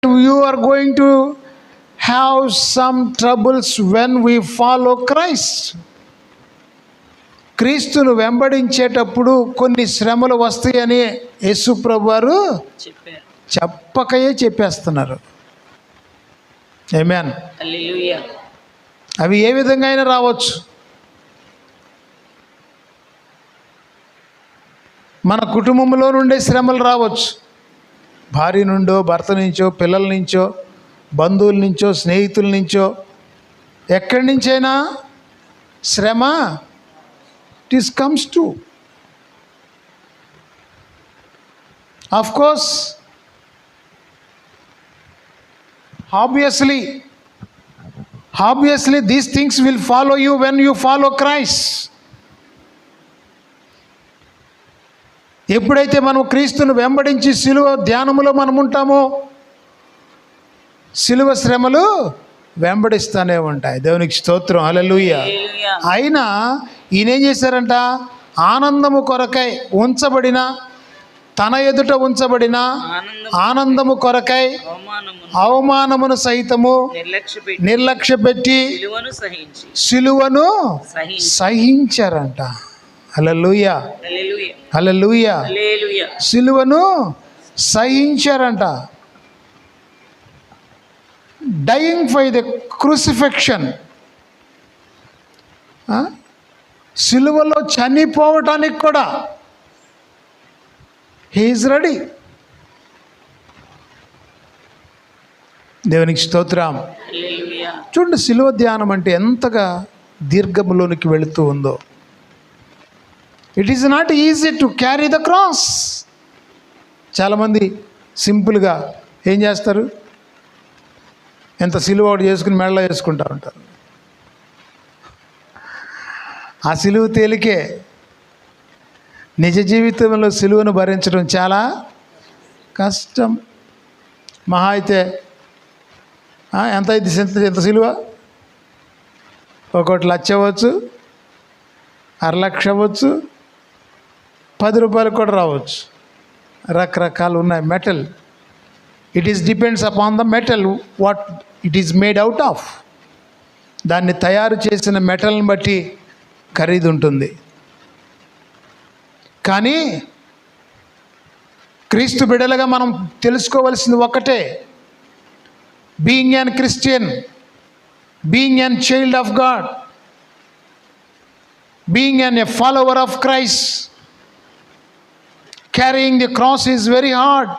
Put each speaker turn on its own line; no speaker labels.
you are going to have some troubles when we follow Christ. క్రీస్తును వెంబడించేటప్పుడు కొన్ని శ్రమలు వస్తాయని యేసు ప్రభువారు చెప్పకయే చెప్పేస్తున్నారు. ఆమేన్.
హల్లెలూయా.
అవి ఏ విధంగా అయినా రావచ్చు. మన కుటుంబంలో నుండే శ్రమలు రావచ్చు. భార్య నుండో, భర్త నుంచో, పిల్లల నుంచో, బంధువుల నుంచో, స్నేహితుల నుంచో, ఎక్కడి నుంచైనా శ్రమ it comes to. Of course, obviously these things will follow you when you follow Christ. ఎప్పుడైతే మనం క్రీస్తును వెంబడించి సిలువ ధ్యానములో మనం ఉంటామో సిలువ శ్రమలు వెంబడిస్తూనే ఉంటాయి. దేవునికి స్తోత్రం. హల్లెలూయా. అయినా ఈయన ఏం చేశారంట, ఆనందము కొరకై ఉంచబడిన, తన ఎదుట ఉంచబడిన ఆనందము కొరకై అవమానమును సైతము నిర్లక్ష్య పెట్టి సిలువను సహించారంట. హల్లెలూయా. హల్లెలూయా. సిలువను సహించారంట. Dying for the crucifixion. సిలువలో చనిపోవటానికి కూడా హీ ఈజ్ రెడీ. దేవునికి స్తోత్రం. చూడండి, సిలువ ధ్యానం అంటే ఎంతగా దీర్ఘములోనికి వెళుతూ ఉందో. It is not easy to carry the cross. చాలామంది సింపుల్గా ఏం చేస్తారు, ఎంత సిలువ ఒకటి చేసుకుని మెడలో వేసుకుంటూ ఉంటారు. ఆ సిలువ తేలికే. నిజ జీవితంలో సిలువను భరించడం చాలా కష్టం. మహా అయితే ఎంత అయితే ఎంత సిలువ, 1 లక్ష అవ్వచ్చు, 1.5 లక్ష అవ్వచ్చు, 10 రూపాయలు కూడా రావచ్చు. రకరకాలు ఉన్నాయి. Metal, it is depends upon the metal what it is made out of. దాన్ని తయారు చేసిన మెటల్ని బట్టి ఖరీదు ఉంటుంది. కానీ క్రీస్తు బిడ్డలుగా మనం తెలుసుకోవాల్సింది ఒక్కటే, being an Christian, being an child of God, being an a follower of Christ, carrying the cross is very hard.